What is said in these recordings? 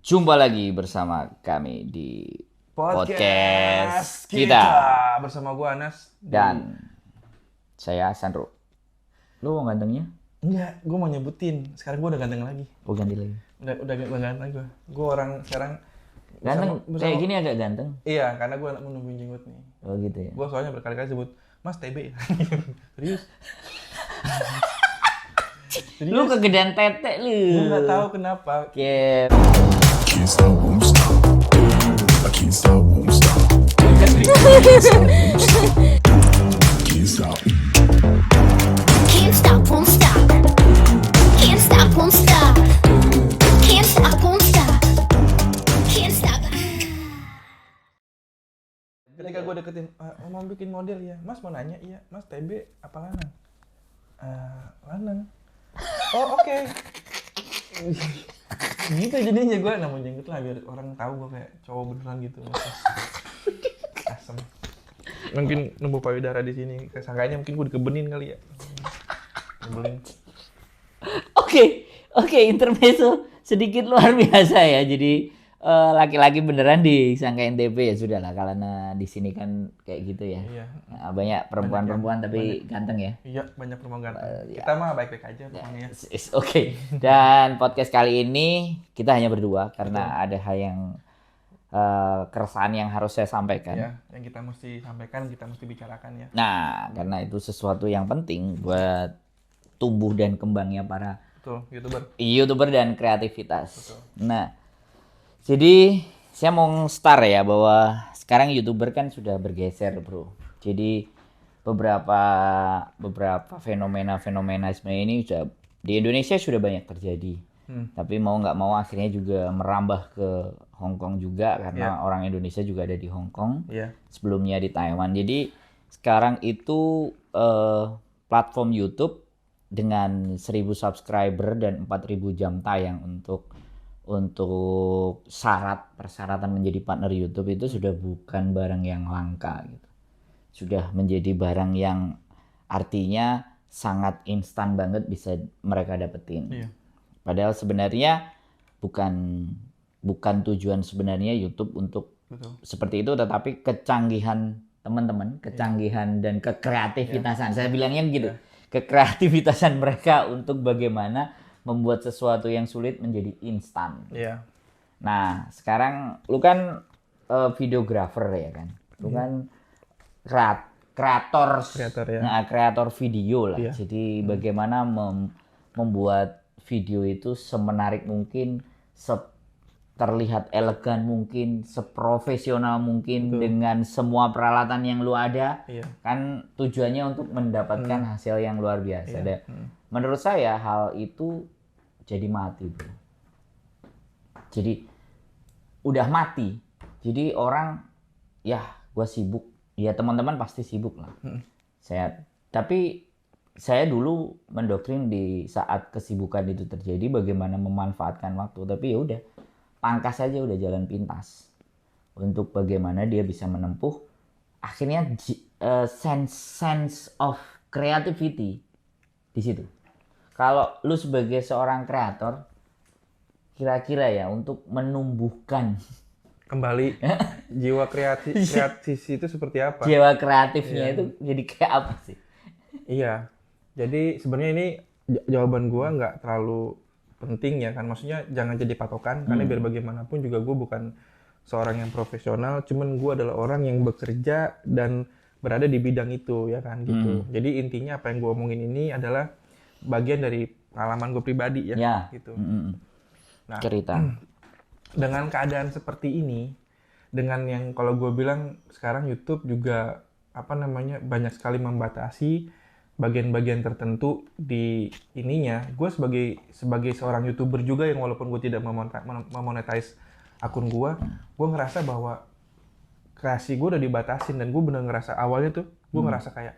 Jumpa lagi bersama kami di podcast kita. Bersama gua Anas Dan saya Sandro. Lu mau gantengnya? Enggak, gua mau nyebutin. Sekarang gua udah ganteng lagi. Oh, ganti lagi. Udah ganteng lagi gua. Gua orang sekarang Ganteng kayak gini agak ganteng. Iya, karena gua menunggu jenggot nih. Oh gitu ya. Gua soalnya berkali-kali sebut Mas TB. Serius. Lu kegedean tete lu. Gua nggak tahu kenapa. Oke. Can't stop, won't stop. I can't stop, won't stop. Can't stop. Can't stop, won't stop. Can't stop, won't stop. Can't stop, won't stop. Can't stop. Ketika gua deketin, mau bikin model ya. Mas mau nanya, iya. Mas TB apa lanang? Lanang. Oh oke. Gitu jadinya gue namun jenggot lah biar orang tahu gue kayak cowok beneran gitu. Asem. Mungkin numbuh payudara di sini. Sangkanya mungkin gue dikebenin kali ya. Nyebelin. Oke, intermezzo sedikit luar biasa ya. Jadi laki-laki beneran disangkain TP ya sudahlah karena di sini kan kayak gitu ya. Iya. Nah, banyak perempuan-perempuan tapi ganteng ya. Iya banyak perempuan ganteng. Ya. Kita mah baik-baik aja pokoknya. Oke. Dan podcast kali ini kita hanya berdua karena ada hal yang keresahan yang harus saya sampaikan. Iya, yang kita mesti sampaikan, kita mesti bicarakan ya. Nah, karena itu sesuatu yang penting buat tumbuh dan kembangnya para Betul, YouTuber dan kreativitas. Betul. Nah, jadi saya mau start ya bahwa sekarang YouTuber kan sudah bergeser, bro. Jadi beberapa fenomena ini sudah di Indonesia sudah banyak terjadi. Tapi mau nggak mau akhirnya juga merambah ke Hong Kong juga karena orang Indonesia juga ada di Hong Kong. Iya. Sebelumnya di Taiwan. Jadi sekarang itu platform YouTube dengan 1.000 subscriber dan 4.000 jam tayang untuk persyaratan menjadi partner YouTube itu sudah bukan barang yang langka gitu. Sudah menjadi barang yang artinya sangat instan banget bisa mereka dapetin. Iya. Padahal sebenarnya bukan tujuan sebenarnya YouTube untuk Betul. seperti itu, tetapi kecanggihan teman-teman, kecanggihan dan kekreativitasan. Saya bilangnya gitu. Kekreativitasan mereka untuk bagaimana membuat sesuatu yang sulit menjadi instan. Iya. Nah, sekarang lu kan videographer ya kan. Lu kan kreator ya. Nah, kreator video lah. Iya. Jadi bagaimana membuat video itu semenarik mungkin, terlihat elegan mungkin, seprofesional mungkin. Betul. Dengan semua peralatan yang lu ada. Iya. Kan tujuannya untuk mendapatkan hasil yang luar biasa. Iya. Menurut saya hal itu jadi mati, bro. Jadi udah mati. Jadi orang ya gua sibuk, ya teman-teman pasti sibuk lah. Tapi saya dulu mendoktrin di saat kesibukan itu terjadi bagaimana memanfaatkan waktu. Tapi ya udah pangkas saja, udah jalan pintas untuk bagaimana dia bisa menempuh akhirnya sense of creativity di situ. Kalau lu sebagai seorang kreator, kira-kira ya untuk menumbuhkan Kembali jiwa kreatif itu seperti apa? jiwa kreatifnya itu jadi kayak apa sih? Iya, jadi sebenarnya ini jawaban gua nggak terlalu penting ya kan, maksudnya jangan jadi patokan karena biar bagaimanapun juga gua bukan seorang yang profesional, cuman gua adalah orang yang bekerja dan berada di bidang itu ya kan gitu. Jadi intinya apa yang gua omongin ini adalah bagian dari pengalaman gua pribadi ya. Gitu. Nah, Cerita. dengan keadaan seperti ini, dengan yang kalau gue bilang sekarang YouTube juga banyak sekali membatasi bagian-bagian tertentu di ininya. Gue sebagai seorang YouTuber juga yang walaupun gue tidak memonetize akun gue ngerasa bahwa kreasi gue udah dibatasin dan gue bener ngerasa awalnya tuh gue ngerasa kayak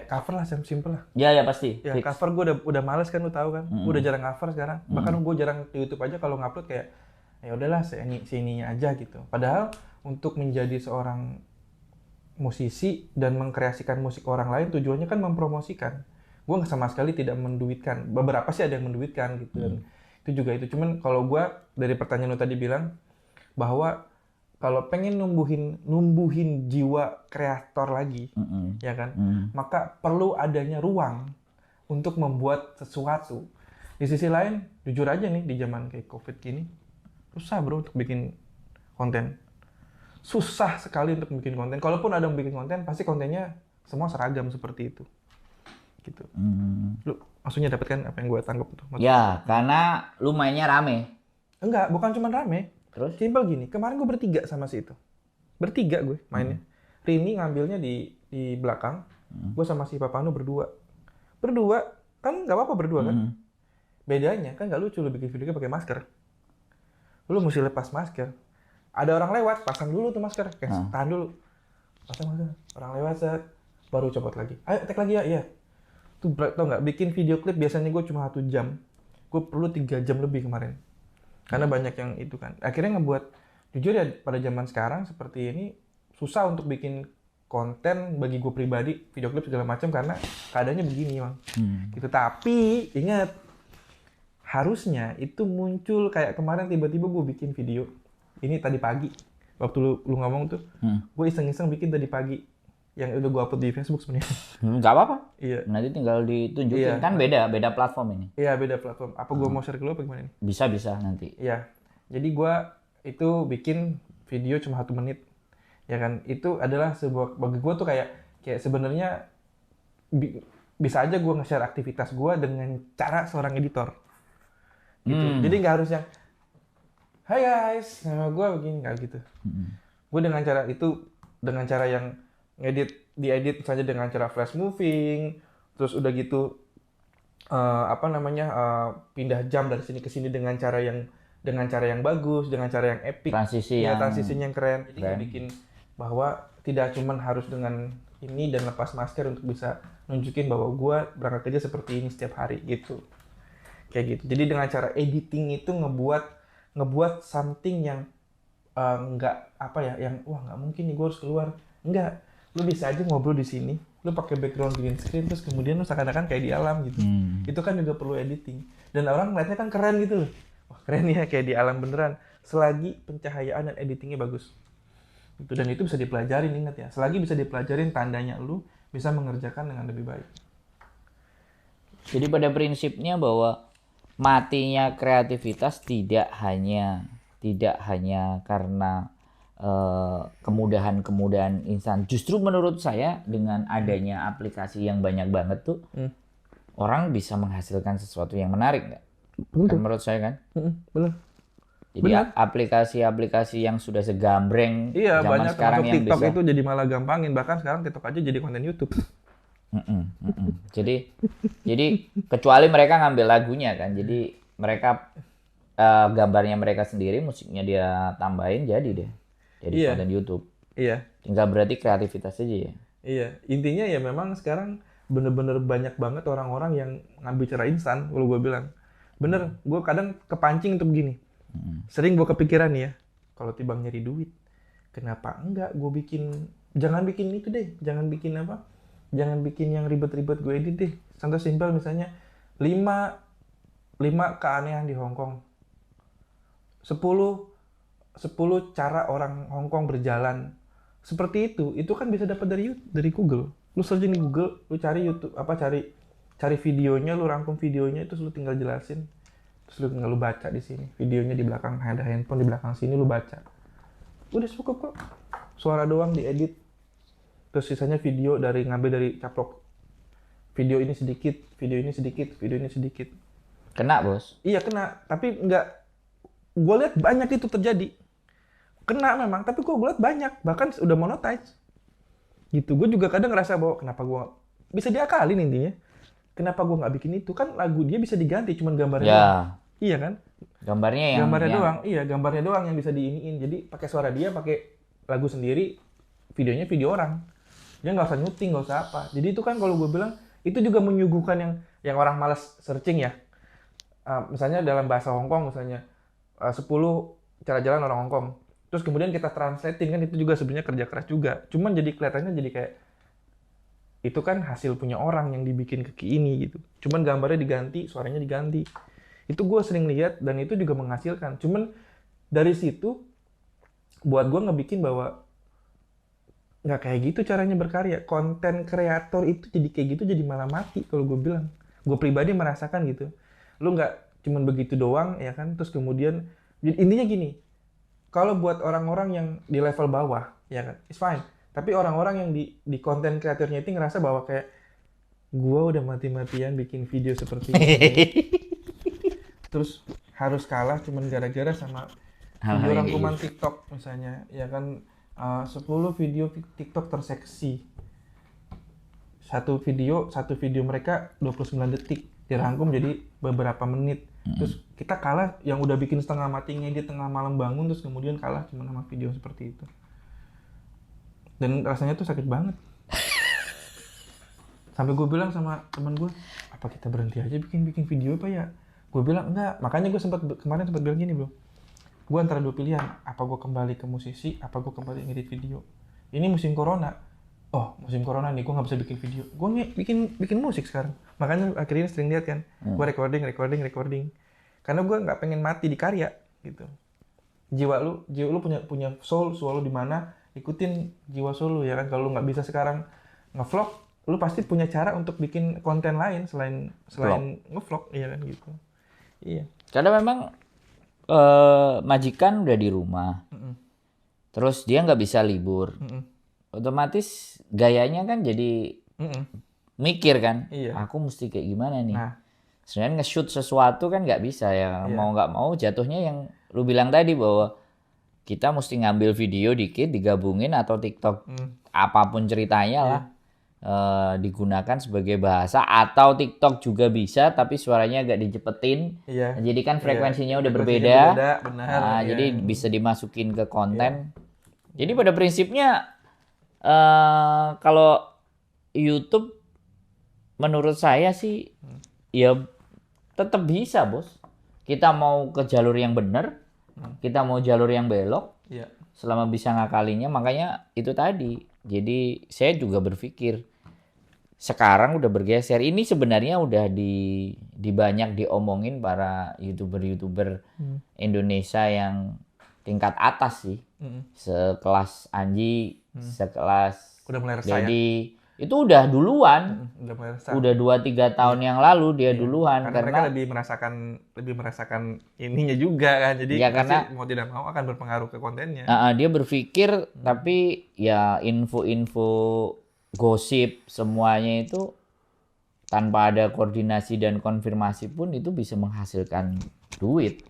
cover lah, simple lah. Ya pasti. Ya cover gue udah males kan, lu tahu kan. Gue udah jarang cover sekarang. Bahkan gue jarang di YouTube aja kalau ngupload kayak ya udahlah sininya aja gitu. Padahal untuk menjadi seorang musisi dan mengkreasikan musik orang lain tujuannya kan mempromosikan. Gue sama sekali tidak menduitkan. Beberapa sih ada yang menduitkan gitu. Dan Itu juga itu. Cuman kalau gua dari pertanyaan lu tadi bilang bahwa kalau pengen numbuhin jiwa kreator lagi, ya kan, maka perlu adanya ruang untuk membuat sesuatu. Di sisi lain, jujur aja nih di zaman kayak COVID gini, susah bro untuk bikin konten. Susah sekali untuk bikin konten. Kalaupun ada yang bikin konten, pasti kontennya semua seragam seperti itu. Gitu. Lu maksudnya dapatkan apa yang gue tangkap tuh? Ya, karena lu mainnya rame. Enggak, bukan cuma rame. Terus? Simpel gini, kemarin gue bertiga sama si itu. Bertiga gue mainnya. Rini ngambilnya di belakang, gue sama si Papanu berdua. Berdua, kan nggak apa-apa berdua kan? Bedanya kan nggak lucu lu bikin videonya pakai masker. Lu mesti lepas masker. Ada orang lewat, pasang dulu tuh masker. Kayak tahan dulu. Pasang masker. Orang lewat, set. Baru copot lagi. Ayo, tag lagi ya. Iya. Tuh, tau nggak? Bikin video klip biasanya gue cuma 1 jam. Gue perlu 3 jam lebih kemarin. Karena banyak yang itu kan. Akhirnya ngebuat, jujur ya pada zaman sekarang seperti ini, susah untuk bikin konten bagi gue pribadi, video klip segala macam karena keadaannya begini, Bang. Gitu. Tapi, ingat, harusnya itu muncul kayak kemarin tiba-tiba gue bikin video. Ini tadi pagi, waktu lu ngomong tuh, gue iseng-iseng bikin tadi pagi. Yang udah gue upload di Facebook sebenarnya. Nggak apa-apa. Iya. Nanti tinggal ditunjukin. Iya. Kan beda platform ini. Iya, beda platform. Apa gue mau share ke lu apa gimana nih? Bisa nanti. Iya. Jadi gue itu bikin video cuma 1 menit. Ya kan, itu adalah sebuah, bagi gue tuh kayak sebenarnya bisa aja gue nge-share aktivitas gue dengan cara seorang editor. Gitu. Jadi nggak harus yang, hai guys, nama gue begini, nggak gitu. Gue dengan cara itu, dengan cara yang diedit saja dengan cara flash moving, terus udah gitu pindah jam dari sini ke sini dengan cara yang bagus, dengan cara yang epic, transisinya yang keren. Jadi gue bikin bahwa tidak cuman harus dengan ini dan lepas masker untuk bisa nunjukin bahwa gue berangkat kerja seperti ini setiap hari gitu. Kayak gitu. Jadi dengan cara editing itu ngebuat something yang yang nggak mungkin nih gue harus keluar. Enggak. Lu bisa aja ngobrol di sini, lu pakai background green screen, terus kemudian lu seakan-akan kayak di alam gitu. Itu kan juga perlu editing. Dan orang ngeliatnya kan keren gitu loh. Wah keren ya, kayak di alam beneran. Selagi pencahayaan dan editingnya bagus. Gitu. Dan itu bisa dipelajarin, ingat ya. Selagi bisa dipelajarin, tandanya lu bisa mengerjakan dengan lebih baik. Jadi pada prinsipnya bahwa matinya kreativitas tidak hanya karena kemudahan instan. Justru menurut saya dengan adanya aplikasi yang banyak banget tuh orang bisa menghasilkan sesuatu yang menarik nggak? Kan menurut saya kan? Benar. Jadi aplikasi-aplikasi yang sudah segambreng Iya, zaman banyak sekarang yang TikTok bisa itu jadi malah gampangin. Bahkan sekarang TikTok aja jadi konten YouTube. Jadi kecuali mereka ngambil lagunya kan. Jadi mereka gambarnya mereka sendiri, musiknya dia tambahin jadi deh. Jadi konten YouTube. Iya. Tinggal berarti kreativitas aja ya. Iya. Intinya ya memang sekarang bener-bener banyak banget orang-orang yang ngambil cara instan. Kalau gue bilang. Bener. Gue kadang kepancing untuk begini. Sering gue kepikiran ya. Kalau tiba nyari duit. Kenapa enggak gue bikin. Jangan bikin itu deh. Jangan bikin apa. Jangan bikin yang ribet-ribet gue edit deh. Contoh simpel misalnya. 5 keanehan di Hong Kong. 10 cara orang Hong Kong berjalan seperti itu kan bisa dapat dari Google. Lu searching di Google, lu cari YouTube cari videonya, lu rangkum videonya, terus lu tinggal jelasin, terus lu tinggal lu baca di sini. Videonya di belakang ada handphone, di belakang sini lu baca. Udah cukup kok. Suara doang diedit. Terus sisanya video ngambil dari caplok. Video ini sedikit, video ini sedikit, video ini sedikit. Kena, Bos. Iya, kena, tapi enggak. Gue lihat banyak itu terjadi. Kena memang, tapi gue lihat banyak. Bahkan udah monetize. Gitu. Gue juga kadang ngerasa bahwa kenapa gue bisa diakalin intinya. Kenapa gue nggak bikin itu? Kan lagu dia bisa diganti, cuman gambarnya doang. Iya kan? Gambarnya doang. Iya, gambarnya doang yang bisa diiniin. Jadi pakai suara dia, pakai lagu sendiri, videonya video orang. Dia nggak usah nyuting, nggak usah apa. Jadi itu kan kalau gue bilang, itu juga menyuguhkan yang orang malas searching ya. Misalnya dalam bahasa Hong Kong misalnya 10 cara jalan orang Hong Kong. Terus kemudian kita translatein kan itu juga sebenarnya kerja keras juga. Cuman jadi kelihatannya jadi kayak itu kan hasil punya orang yang dibikin ke ini gitu. Cuman gambarnya diganti, suaranya diganti. Itu gue sering lihat dan itu juga menghasilkan. Cuman dari situ buat gue ngebikin bahwa nggak kayak gitu caranya berkarya. Konten kreator itu jadi kayak gitu jadi malah mati kalau gue bilang. Gue pribadi merasakan gitu. Lu nggak cuman begitu doang ya kan. Terus kemudian intinya gini. Kalau buat orang-orang yang di level bawah ya kan, it's fine. Tapi orang-orang yang di konten kreatornya itu ngerasa bahwa kayak gue udah mati-matian bikin video seperti ini. Terus harus kalah cuman gara-gara sama Hal-hal video yang rangkuman kayak TikTok misalnya, ya kan 10 video TikTok terseksi. Satu video mereka 29 detik dirangkum jadi beberapa menit. Terus kita kalah yang udah bikin setengah mati ngedit tengah malam bangun terus kemudian kalah cuma sama video seperti itu. Dan rasanya tuh sakit banget. Sampai gue bilang sama teman gue, apa kita berhenti aja bikin video apa ya? Gue bilang enggak, makanya gue kemarin sempat bilang gini bro. Gue antara dua pilihan, apa gue kembali ke musisi, apa gue kembali ngedit video. Ini musim corona. Oh, musim corona nih, gue nggak bisa bikin video. Gue bikin musik sekarang. Makanya akhirnya sering lihat kan, gue recording. Karena gue nggak pengen mati di karya gitu. Jiwa lu punya soul lu di mana? Ikutin jiwa soul lu ya kan. Kalau lu nggak bisa sekarang ngevlog, lu pasti punya cara untuk bikin konten lain selain ngevlog, iya kan gitu. Iya. Karena memang majikan udah di rumah. Terus dia nggak bisa libur. Otomatis gayanya kan jadi mikir kan. Iya. Aku mesti kayak gimana nih. Nah. Sebenarnya nge-shoot sesuatu kan nggak bisa ya. Iya. Mau nggak mau jatuhnya yang lu bilang tadi bahwa kita mesti ngambil video dikit digabungin atau TikTok apapun ceritanya lah. Digunakan sebagai bahasa atau TikTok juga bisa tapi suaranya agak dicepetin. Iya. Jadi kan frekuensinya udah Frekuensinya berbeda. benar. Nah, Iya. jadi bisa dimasukin ke konten. Jadi pada prinsipnya kalau YouTube menurut saya sih ya tetap bisa, Bos. Kita mau ke jalur yang benar, kita mau jalur yang belok, Iya. selama bisa ngakalinya. Makanya itu tadi. Jadi saya juga berpikir sekarang udah bergeser. Ini sebenarnya udah di banyak diomongin para YouTuber Indonesia yang tingkat atas sih. Sekelas Anji, sekelas Udah mulai resah ya? Dedi. Itu udah duluan. Udah mulai resah. Udah 2-3 tahun yang lalu dia duluan. Karena mereka Karena lebih merasakan ininya juga kan. Jadi Ya, pasti karena- mau tidak mau akan berpengaruh ke kontennya. dia berpikir tapi ya info-info gosip semuanya itu tanpa ada koordinasi dan konfirmasi pun itu bisa menghasilkan duit,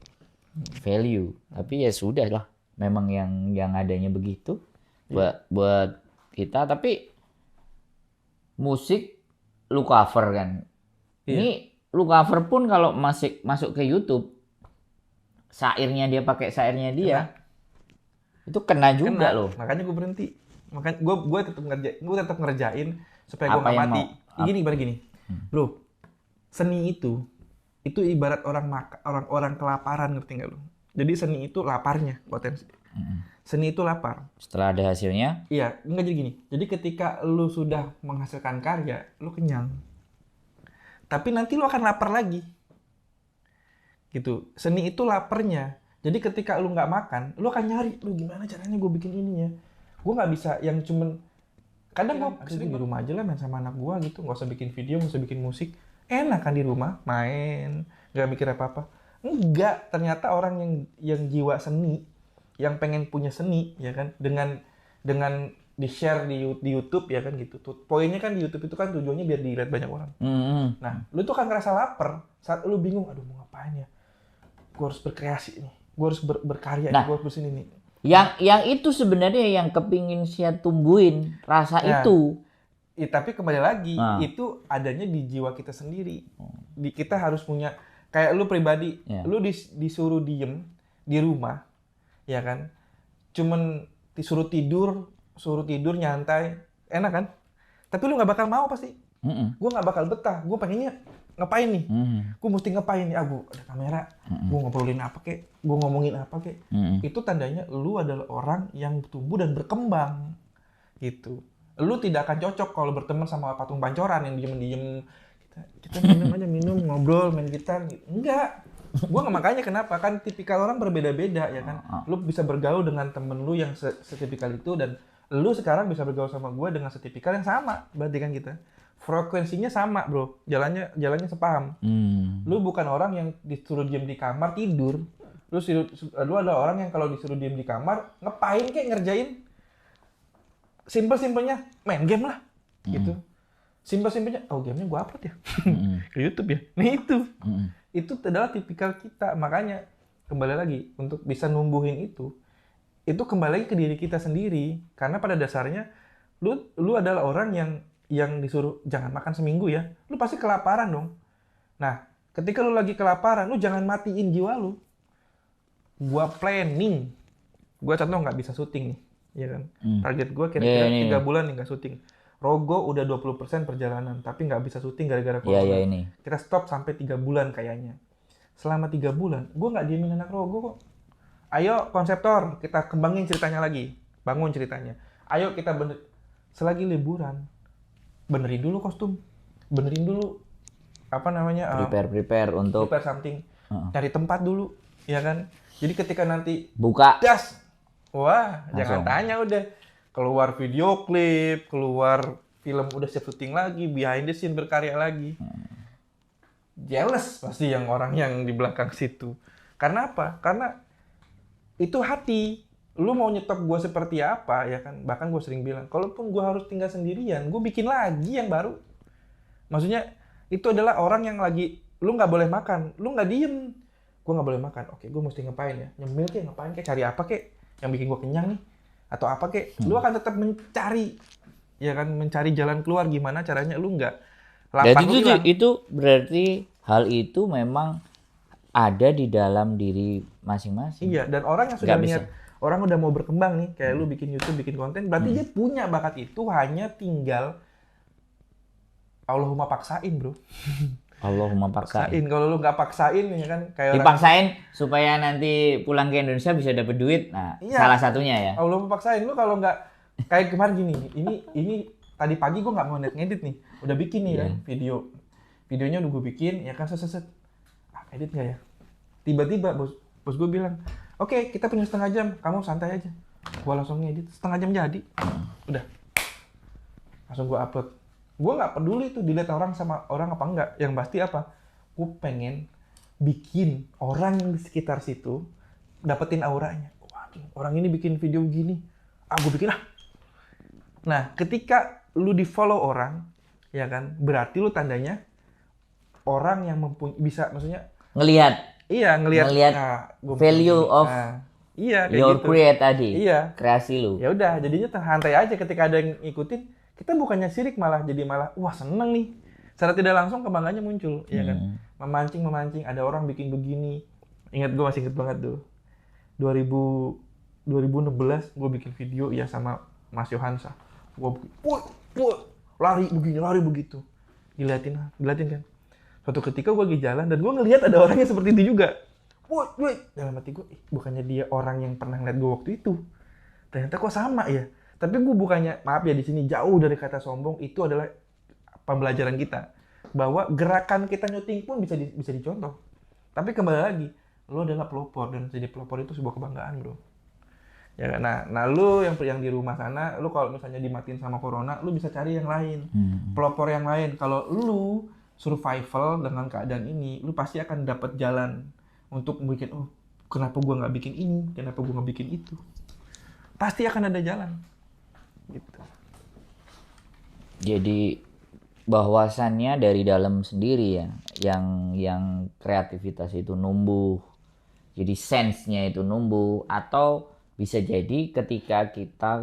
value. Tapi ya sudah lah, memang yang adanya begitu buat kita. Tapi musik lu cover kan. Ini lu cover pun kalau masuk ke YouTube, syairnya dia pakai syairnya dia, itu kena juga loh. Makanya gue berhenti. Makanya gue tetap ngerjain supaya gue Apa nggak yang mati. mau? Gini, bro. Seni itu ibarat orang kelaparan, ngerti nggak lo? Jadi seni itu laparnya potensi. Seni itu lapar. Setelah ada hasilnya, Iya, nggak jadi gini. Jadi ketika lu sudah menghasilkan karya, lu kenyang. Tapi nanti lu akan lapar lagi. Gitu. Seni itu laparnya. Jadi ketika lu nggak makan, lu akan nyari, lu gimana caranya gue bikin ininya. Gue nggak bisa yang cuman kadang gue sering di rumah aja lah main sama anak gue gitu, nggak usah bikin video, nggak usah bikin musik, enak kan di rumah main, nggak mikir apa-apa. Enggak, ternyata orang yang jiwa seni, yang pengen punya seni ya kan, dengan di share di YouTube ya kan gitu. Poinnya kan di YouTube itu kan tujuannya biar dilihat banyak orang. Nah, lu tuh kan ngerasa lapar saat lu bingung, aduh mau ngapain ya? Gue harus berkreasi nih, gue harus berkarya, Nah, gue harus bersini nih. yang itu sebenarnya yang kepingin saya tumbuhin rasa Ya. itu. Tapi kembali lagi, Nah. itu adanya di jiwa kita sendiri. Kita harus punya, kayak lu pribadi, Ya. lu disuruh diem di rumah, ya kan? Cuman disuruh tidur nyantai, enak kan? Tapi lu nggak bakal mau pasti. Gue nggak bakal betah. Gue pengennya ngapain nih? Gue mesti ngapain nih? Gue ada kamera. Gue ngobrolin apa kek? Gue ngomongin apa kek? Itu tandanya lu adalah orang yang tumbuh dan berkembang. Gitu. Lu tidak akan cocok kalau berteman sama patung pancoran yang diem-diem. Kita minum aja, ngobrol, main gitar. Enggak. Gua nggak, makanya kenapa kan tipikal orang berbeda-beda ya kan. Lu bisa bergaul dengan temen lu yang setipikal itu, dan lu sekarang bisa bergaul sama gua dengan setipikal yang sama. Berarti kan kita frekuensinya sama, bro. Jalannya sepaham. Lu bukan orang yang disuruh diem di kamar tidur. Lu ada orang yang kalau disuruh diem di kamar ngapain kayak ngerjain simpel-simpelnya main game lah gitu. Simpel-simpelnya, oh gamenya gua upload ya ke YouTube ya. Nah itu adalah tipikal kita. Makanya kembali lagi untuk bisa numbuhin itu kembali lagi ke diri kita sendiri. Karena pada dasarnya lu adalah orang yang disuruh jangan makan seminggu ya, lu pasti kelaparan dong. Nah ketika lu lagi kelaparan, lu jangan matiin jiwa lu. Gua planning, gua contoh nggak bisa syuting nih, ya kan? Target gua kira-kira 3 bulan nih nggak syuting. Rogo udah 20% perjalanan, tapi nggak bisa syuting gara-gara corona. ini. Kita stop sampai 3 bulan kayaknya. Selama 3 bulan, gue nggak diemin anak Rogo kok. Ayo konseptor, kita kembangin ceritanya lagi. Bangun ceritanya. Ayo kita selagi liburan, benerin dulu kostum. Benerin dulu, Prepare untuk prepare something. Cari tempat dulu, ya kan? Jadi ketika nanti buka. das, wah, Langsung. jangan tanya udah. Keluar video klip, keluar film udah siap syuting lagi, behind the scene berkarya lagi. Jealous pasti yang orang yang di belakang situ. Karena apa? Karena itu hati. Lu mau nyetop gue seperti apa, ya kan? Bahkan gue sering bilang, kalaupun gue harus tinggal sendirian, gue bikin lagi yang baru. Maksudnya, itu adalah orang yang lagi, lu nggak boleh makan, lu nggak diem. Gue nggak boleh makan, oke gue mesti ngapain ya? Nyemil kayak ngapain, kayak cari apa kayak yang bikin gue kenyang nih? Atau apa kayak, lu akan tetap mencari, ya kan? Mencari jalan keluar gimana caranya lu nggak lapar. Jadi itu berarti hal itu memang ada di dalam diri masing-masing. Iya, dan orang yang sudah Nggak niat, orang udah mau berkembang nih, kayak lu bikin YouTube, bikin konten, berarti dia punya bakat itu, hanya tinggal Allahumma paksain, bro. Allahumma paksain. Kalau lu nggak paksain, ya kan, kayak Dipaksain supaya nanti pulang ke Indonesia bisa dapat duit. Nah, Iya. salah satunya ya. Allahumma paksain. Lu kalau nggak kayak kemarin gini, ini tadi pagi gue nggak mau ngedit nih, udah bikin nih kan videonya udah gue bikin, ya kan, set. Edit nggak ya? Tiba-tiba bos gue bilang, oke, kita punya 1/2 jam, kamu santai aja. Gue langsung ngedit, 1/2 jam jadi. Udah. Langsung gue upload. Gue nggak peduli tuh dilihat orang sama orang apa enggak. Yang pasti apa? Gue pengen bikin orang yang di sekitar situ dapetin auranya. Wah, orang ini bikin video begini. Gue bikin. Nah, ketika lu di-follow orang, ya kan, berarti lu tandanya orang yang bisa, maksudnya Ngelihat ngelihat value of iya, kayak your gitu. create tadi. Iya. Kreasi lu. Ya udah, jadinya santai aja ketika ada yang ngikutin, kita bukannya sirik malah jadi malah wah seneng nih. Secara tidak langsung kebanggaannya muncul, ya kan. Memancing, ada orang bikin begini. Gue masih inget banget tuh. 2016 gue bikin video ya sama Mas Yohansa. Gue lari begini, lari begitu. Diliatin kan. Suatu ketika gue lagi jalan dan gue ngelihat ada orangnya seperti itu juga. Dalam hati gue, bukannya dia orang yang pernah ngeliat gue waktu itu. Ternyata kok sama ya. Tapi gue bukannya, maaf ya di sini jauh dari kata sombong, itu adalah pembelajaran kita. Bahwa gerakan kita nyuting pun bisa dicontoh. Tapi kembali lagi, lo adalah pelopor dan jadi pelopor itu sebuah kebanggaan, bro. Ya, nah lu yang di rumah sana, lu kalau misalnya dimatiin sama corona, lu bisa cari yang lain. Pelopor yang lain. Kalau lu survival dengan keadaan ini, lu pasti akan dapat jalan untuk bikin, kenapa gua nggak bikin ini, kenapa gua nggak bikin itu. Pasti akan ada jalan. Gitu. Jadi bahwasannya dari dalam sendiri ya, yang kreativitas itu numbuh. Jadi sense-nya itu numbuh, atau bisa jadi ketika kita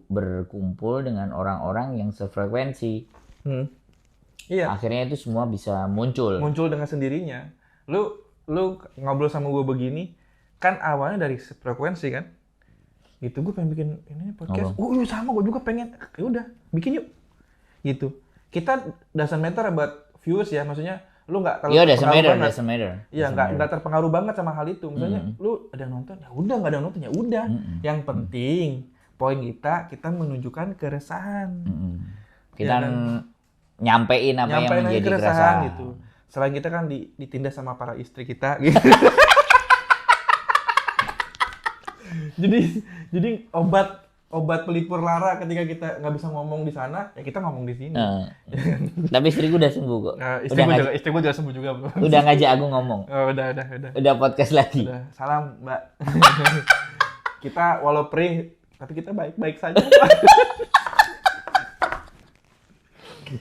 berkumpul dengan orang-orang yang sefrekuensi. Iya. Akhirnya itu semua bisa muncul. Muncul dengan sendirinya. Lu ngobrol sama gue begini, kan awalnya dari frekuensi kan. Gitu, gue pengen bikin ini podcast. Iya sama, gue juga pengen. Ya udah, bikin yuk. Gitu. Kita doesn't matter about views ya, maksudnya lu nggak terlalu doesn't matter. Iya, nggak terpengaruh banget sama hal itu. Misalnya lu ada yang nonton, ya udah, nggak ada yang nonton, ya udah. Yang penting poin kita menunjukkan keresahan. Kita nyampein apa yang menjadi keresahan gitu. selain kita kan ditindas sama para istri kita gitu. jadi obat pelipur lara ketika kita nggak bisa ngomong di sana, ya kita ngomong di sini. Tapi istriku udah sembuh kok. Nah, Udah istri gue juga sembuh juga, bro. udah ngajak aku ngomong. Oh, udah. Udah podcast lagi. Udah. Salam, Mbak. Kita walau perih, tapi kita baik-baik saja.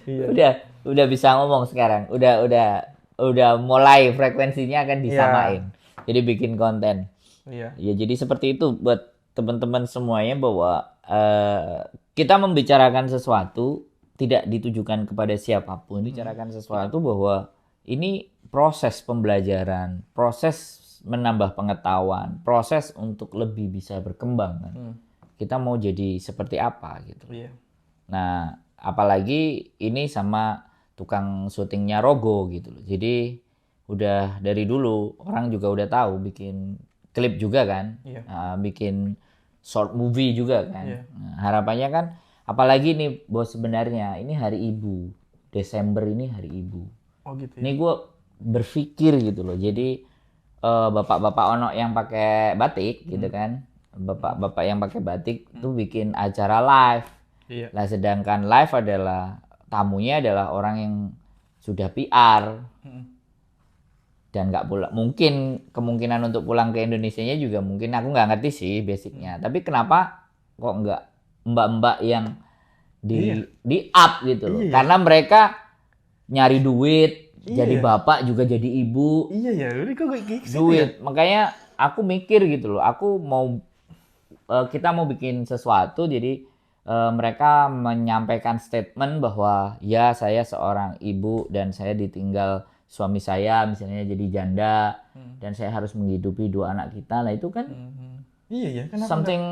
Iya. Udah bisa ngomong sekarang. Udah mulai frekuensinya akan disamain. Jadi bikin konten. Iya. Ya jadi seperti itu buat teman-teman semuanya bahwa kita membicarakan sesuatu tidak ditujukan kepada siapapun, bicarakan sesuatu bahwa ini proses pembelajaran, proses menambah pengetahuan, proses untuk lebih bisa berkembang kan. Kita mau jadi seperti apa gitu. Iya. Nah, apalagi ini sama tukang syutingnya Rogo gitu loh. Jadi udah dari dulu orang juga udah tahu bikin klip juga kan. Iya. Bikin short movie juga kan. Iya. Nah, harapannya kan apalagi nih bos, sebenarnya ini hari ibu. Desember ini hari ibu. Oh gitu ya. Ini gue berpikir gitu loh. Jadi bapak-bapak ono yang pakai batik gitu kan. Bapak-bapak yang pakai batik tuh bikin acara live. Iya. Lah sedangkan live adalah tamunya adalah orang yang sudah PR. Dan nggak pulang, mungkin kemungkinan untuk pulang ke Indonesianya juga mungkin aku nggak ngerti sih basicnya. Tapi kenapa kok nggak mbak-mbak yang di up gitu loh? Iya. Karena mereka nyari duit, Iya. jadi bapak juga jadi ibu, Iya ya, udah kok kayak gitu duit. ya. Makanya aku mikir gitu loh, aku mau kita mau bikin sesuatu, jadi mereka menyampaikan statement bahwa ya saya seorang ibu dan saya ditinggal suami saya misalnya jadi janda dan saya harus menghidupi 2 anak kita. Lah itu kan Iya ya, kenapa something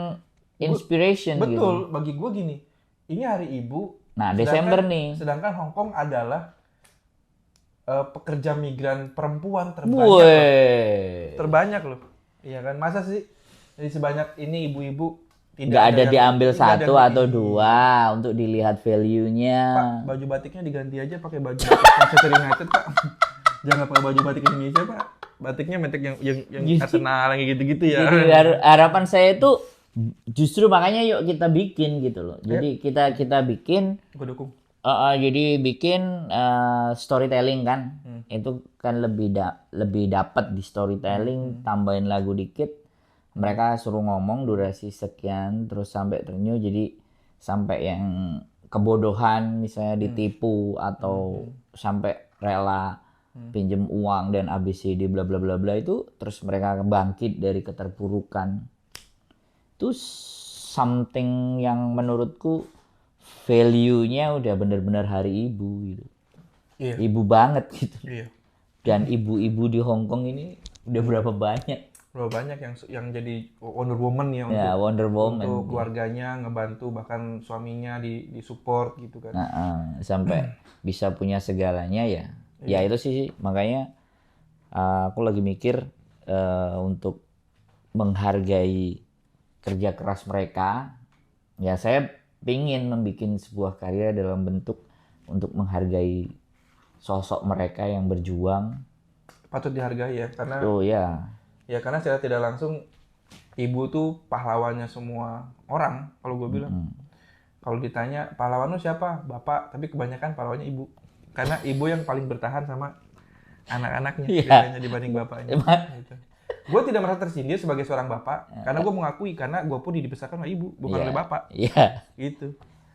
inspiration gitu. Betul, bagi gue gini. Ini hari ibu. Nah, Desember nih. Sedangkan Hong Kong adalah pekerja migran perempuan terbanyak. Woi. Terbanyak loh. Iya kan? Masa sih jadi sebanyak ini ibu-ibu Nggak ada yang- diambil nggak ada satu yang- atau 2 untuk dilihat value-nya. Pak, baju batiknya diganti aja pakai baju batik Manchester United, Pak. Jangan pakai baju batik Indonesia, Pak. Batiknya batik yang Jadi- Arsenal yang gitu-gitu ya. Jadi harapan saya itu justru makanya yuk kita bikin gitu loh. Jadi kita bikin Gue dukung. jadi bikin storytelling kan. Itu kan lebih dapat di storytelling, tambahin lagu dikit. Mereka suruh ngomong durasi sekian terus sampai ternyuh, jadi sampai yang kebodohan misalnya ditipu atau sampai rela pinjem uang dan ABCD bla bla bla bla itu, terus mereka bangkit dari keterpurukan. Itu something yang menurutku value-nya udah bener-bener hari ibu gitu. Iya. Ibu banget gitu. Iya. Dan ibu-ibu di Hong Kong ini udah berapa banyak? Berapa banyak yang jadi Wonder Woman ya untuk Ya, Wonder Woman. untuk keluarganya, ngebantu, bahkan suaminya di support gitu kan. Sampai bisa punya segalanya ya. Ya itu sih makanya aku lagi mikir untuk menghargai kerja keras mereka. Ya saya pingin membuat sebuah karya dalam bentuk untuk menghargai sosok mereka yang berjuang. Patut dihargai ya, karena Oh ya. ya karena secara tidak langsung ibu tuh pahlawannya semua orang kalau gue bilang. Kalau ditanya pahlawan lu siapa? Bapak, tapi kebanyakan pahlawannya ibu. Karena ibu yang paling bertahan sama anak-anaknya Iya. biasanya dibanding bapaknya. Emang. Gitu. Gue tidak merasa tersindir sebagai seorang bapak, karena gue mengakui karena gue pun dibesarkan oleh ibu, bukan Iya. oleh bapak. Iya. Gitu.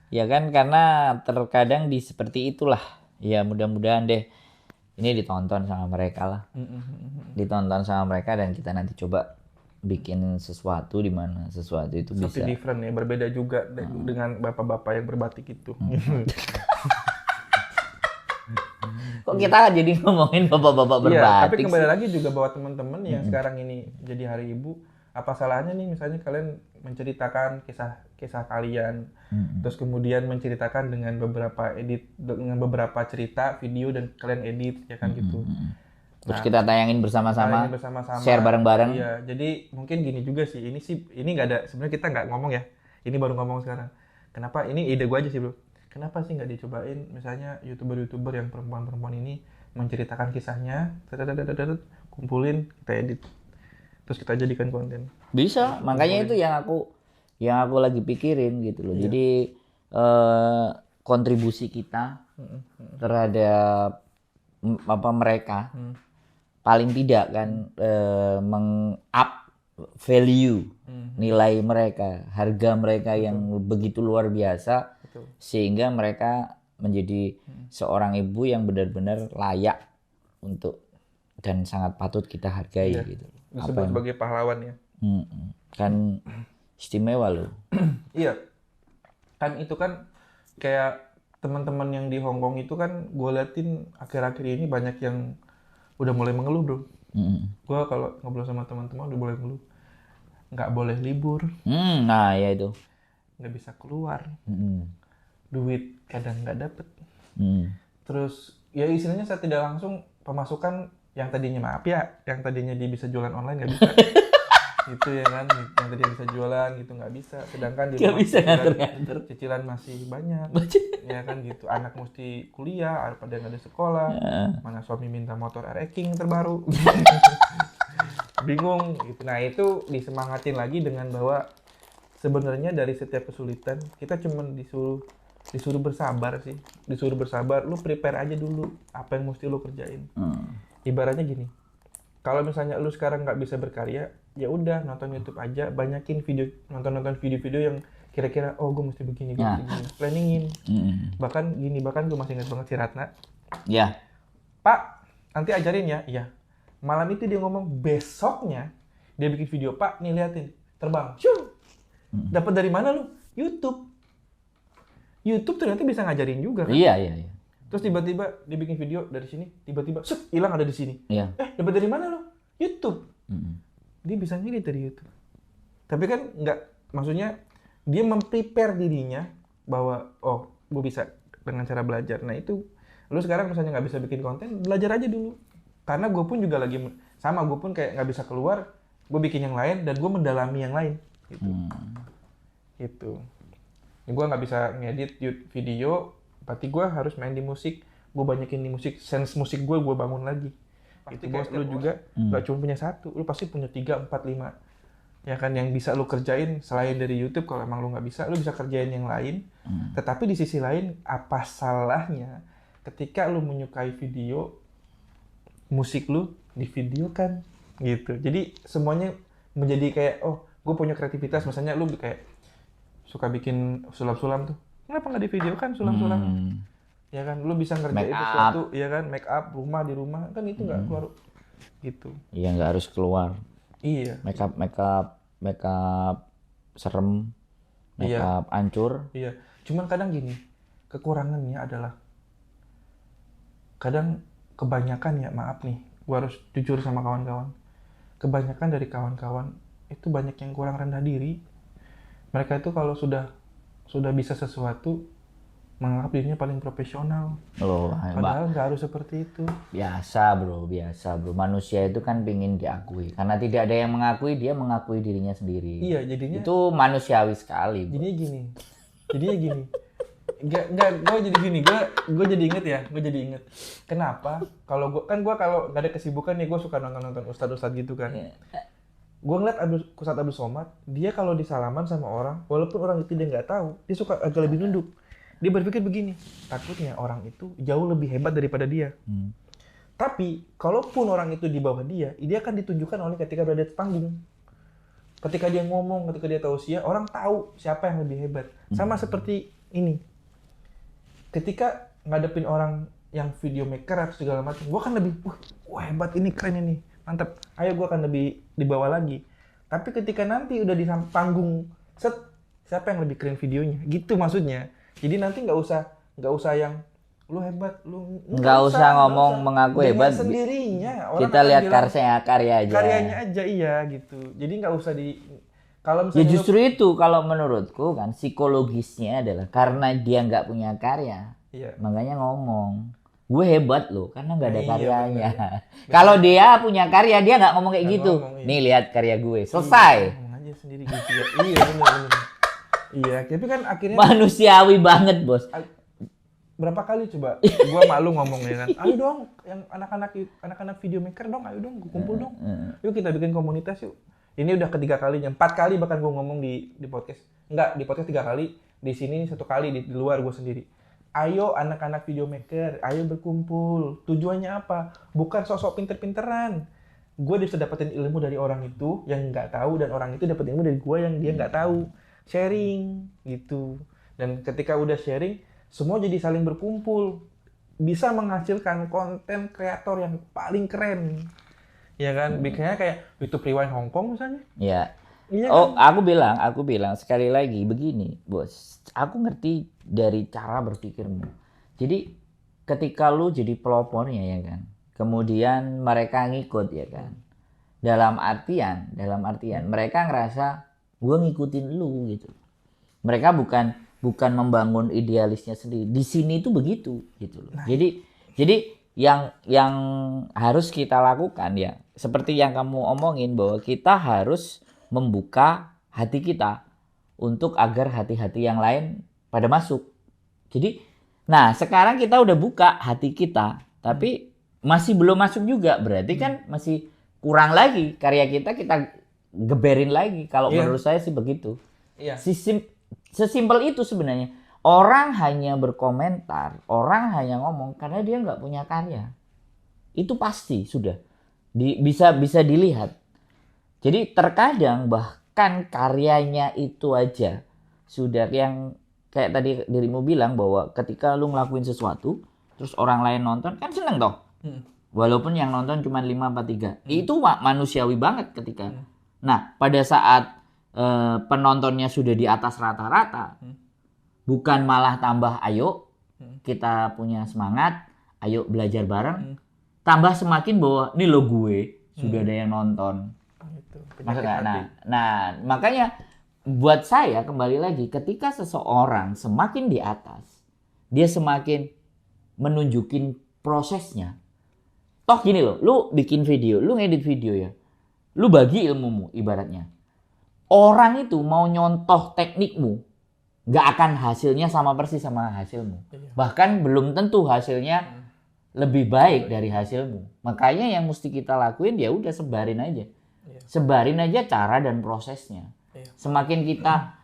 Ya kan, karena terkadang di seperti itulah. Ya mudah-mudahan deh ini ditonton sama mereka lah. Ditonton sama mereka dan kita nanti coba bikin sesuatu di mana sesuatu itu Something bisa. different ya, berbeda juga dengan bapak-bapak yang berbatik itu. Kok kita jadi ngomongin bapak-bapak Iya, berbatik tapi kembali sih? lagi juga bahwa teman-teman yang sekarang ini jadi hari ibu, apa salahnya nih misalnya kalian menceritakan kisah kalian, terus kemudian menceritakan dengan beberapa cerita video dan kalian edit ya kan gitu. Terus kita tayangin bersama-sama, Kalian bersama-sama share bareng-bareng. Iya, jadi mungkin gini juga sih, ini nggak ada, sebenarnya kita nggak ngomong ya, ini baru ngomong sekarang. Kenapa, ini ide gue aja sih bro, kenapa sih nggak dicobain misalnya youtuber yang perempuan-perempuan ini menceritakan kisahnya, kumpulin, kita edit, terus kita jadikan konten. Bisa, makanya itu yang aku lagi pikirin gitu loh. Iya. Jadi kontribusi kita terhadap mereka paling tidak kan meng-up value nilai mereka, harga mereka yang begitu luar biasa, Betul. sehingga mereka menjadi seorang ibu yang benar-benar layak untuk dan sangat patut kita hargai Iya. gitu. Disebut sebagai pahlawan ya. Kan istimewa loh. Iya, kan itu kan kayak teman-teman yang di Hong Kong itu kan gue liatin akhir-akhir ini banyak yang udah mulai mengeluh bro. Gue kalau ngobrol sama teman-teman udah mulai mengeluh, nggak boleh libur, Nah ya itu. nggak bisa keluar, duit kadang nggak dapet. Terus ya istilahnya saya tidak langsung pemasukan yang tadinya maaf ya, yang tadinya dia bisa jualan online nggak bisa. Itu ya kan, yang tadinya bisa jualan gitu nggak bisa. Sedangkan di Nggak rumah bisa ngatur-ngatur. cicilan masih banyak. Ya kan gitu, anak mesti kuliah, pada nggak ada sekolah. Mana suami minta motor RX King terbaru. Bingung gitu. Nah itu disemangatin lagi dengan bahwa sebenarnya dari setiap kesulitan kita cuma disuruh bersabar sih, disuruh bersabar. Lu prepare aja dulu apa yang mesti lu kerjain. Ibaratnya gini, kalau misalnya lu sekarang nggak bisa berkarya, ya udah nonton YouTube aja, banyakin video, nonton video-video yang kira-kira oh gue mesti begini, gue mesti begini, planningin. Bahkan gue masih ingat banget si Ratna. Ya. Pak, nanti ajarin ya. Iya. Malam itu dia ngomong, besoknya dia bikin video, Pak, nih liatin, terbang. Syung. Dapat dari mana lu? YouTube. YouTube ternyata bisa ngajarin juga kan? Iya. Terus tiba-tiba dia bikin video dari sini, tiba-tiba hilang ada di sini. Iya. Dapat dari mana lu? YouTube. Dia bisa ngedit dari YouTube. Tapi kan nggak, maksudnya dia memprepare dirinya bahwa oh, gue bisa dengan cara belajar. Nah itu, lu sekarang misalnya nggak bisa bikin konten, belajar aja dulu. Karena gue pun juga lagi sama, gue pun kayak nggak bisa keluar, gue bikin yang lain dan gue mendalami yang lain. Gitu. Gitu. Gue nggak bisa ngedit video, berarti gue harus main di musik. Gue banyakin di musik, sense musik gue bangun lagi. Itu bos, lu juga nggak cuma punya satu, lu pasti punya 3, 4, 5. Ya kan, yang bisa lu kerjain selain dari YouTube. Kalau emang lu nggak bisa, lu bisa kerjain yang lain. Tetapi di sisi lain, apa salahnya ketika lu menyukai video, musik lu divideokan gitu. Jadi semuanya menjadi kayak, oh gue punya kreativitas. Misalnya lu kayak suka bikin sulam-sulam tuh, kenapa nggak divideokan sulam-sulam? Ya kan, lu bisa ngerjain sesuatu, ya kan, make up rumah di rumah kan, itu nggak keluar gitu. Iya, nggak harus keluar. Iya. Make up serem, make up hancur. Iya. Cuman kadang gini, kekurangannya adalah kadang kebanyakan ya, maaf nih, gua harus jujur sama kawan-kawan. Kebanyakan dari kawan-kawan itu banyak yang kurang rendah diri. Mereka itu kalau sudah bisa sesuatu, menganggap dirinya paling profesional. Loh, Padahal nggak harus seperti itu. biasa bro. Manusia itu kan pingin diakui. Karena tidak ada yang mengakui, dia mengakui dirinya sendiri. Iya, jadinya Itu manusiawi sekali, bro. jadinya gini. Enggak, gue jadi inget. Kenapa? Kalau gue kalau nggak ada kesibukan nih, gue suka nonton ustadz gitu kan. Gue ngeliat Ustadz Abdul Somad, dia kalau disalaman sama orang, walaupun orang itu dia nggak tahu, dia suka agak lebih nunduk. Dia berpikir begini, takutnya orang itu jauh lebih hebat daripada dia. Tapi kalaupun orang itu di bawah dia akan ditunjukkan oleh ketika berada di panggung. Ketika dia ngomong, ketika dia tausiah, orang tahu siapa yang lebih hebat. Sama seperti ini. Ketika ngadepin orang yang video maker atau segala macam, gue kan lebih, wah hebat ini, keren ini, mantap. Ayo gue akan lebih dibawa lagi. Tapi ketika nanti udah di panggung, siapa yang lebih keren videonya? Gitu maksudnya. Jadi nanti nggak usah yang lu hebat, lu nggak usah ngomong mengaku hebat. Sendirinya orang Kita akan lihat bilang, karya aja. karyanya aja, iya gitu. Jadi nggak usah kalau Ya misalnya justru itu kalau menurutku kan psikologisnya adalah karena dia nggak punya karya, iya. makanya ngomong gue hebat loh karena nggak ada Iya, karyanya. bener. Kalau dia punya karya dia nggak ngomong kayak Nggak gitu. ngomong, iya. Nih lihat karya gue, selesai. Ngomong aja sendiri gitu ya. Iya benar. Iya, tapi kan akhirnya Manusiawi banget bos. berapa kali coba gue malu ngomong ya kan, ayo dong yang anak-anak video maker dong, ayo dong kumpul dong, yuk kita bikin komunitas yuk. Ini udah ketiga kalinya, 4 kali bahkan gue ngomong di podcast, enggak di podcast 3 kali, di sini 1 kali di luar gue sendiri. Ayo anak-anak video maker, ayo berkumpul. Tujuannya apa? Bukan sosok pinter-pinteran. Gue bisa dapetin ilmu dari orang itu yang nggak tahu, dan orang itu dapat ilmu dari gue yang dia nggak tahu. Sharing gitu. Dan ketika udah sharing, semua jadi saling berkumpul. Bisa menghasilkan konten kreator yang paling keren. Ya kan? Bikinnya kayak YouTube Rewind Hong Kong misalnya. Ya. Iya Oh, kan? aku bilang sekali lagi begini, Bos. Aku ngerti dari cara berpikirmu. Jadi ketika lu jadi pelopornya ya kan, kemudian mereka ngikut ya kan. Dalam artian mereka ngerasa gue ngikutin lu gitu. Mereka bukan membangun idealisnya sendiri. Di sini tuh begitu gitu loh. Jadi yang harus kita lakukan ya, seperti yang kamu omongin bahwa kita harus membuka hati kita untuk agar hati-hati yang lain pada masuk. Jadi, nah sekarang kita udah buka hati kita, tapi masih belum masuk juga. Berarti kan masih kurang lagi karya kita geberin lagi. Kalau Iya. menurut saya sih begitu. Iya. Sesimpel itu sebenarnya. Orang hanya berkomentar, orang hanya ngomong karena dia nggak punya karya. Itu pasti sudah bisa dilihat. Jadi terkadang bahkan karyanya itu aja sudah yang kayak tadi dirimu bilang bahwa ketika lu ngelakuin sesuatu terus orang lain nonton kan seneng toh. Walaupun yang nonton cuma 5-3. Itu manusiawi banget ketika. Nah, pada saat penontonnya sudah di atas rata-rata, bukan malah tambah ayo kita punya semangat, ayo belajar bareng, tambah semakin bahwa nih lo gue sudah ada yang nonton. Itu, Maksudnya, penyakit hati. nah makanya buat saya kembali lagi ketika seseorang semakin di atas, dia semakin menunjukin prosesnya. Toh gini loh, lu bikin video, lu ngedit video ya, lu bagi ilmumu ibaratnya. Orang itu mau nyontoh teknikmu, nggak akan hasilnya sama persis sama hasilmu. Bahkan belum tentu hasilnya lebih baik dari hasilmu. Makanya yang mesti kita lakuin ya udah sebarin aja. Sebarin aja cara dan prosesnya. Semakin kita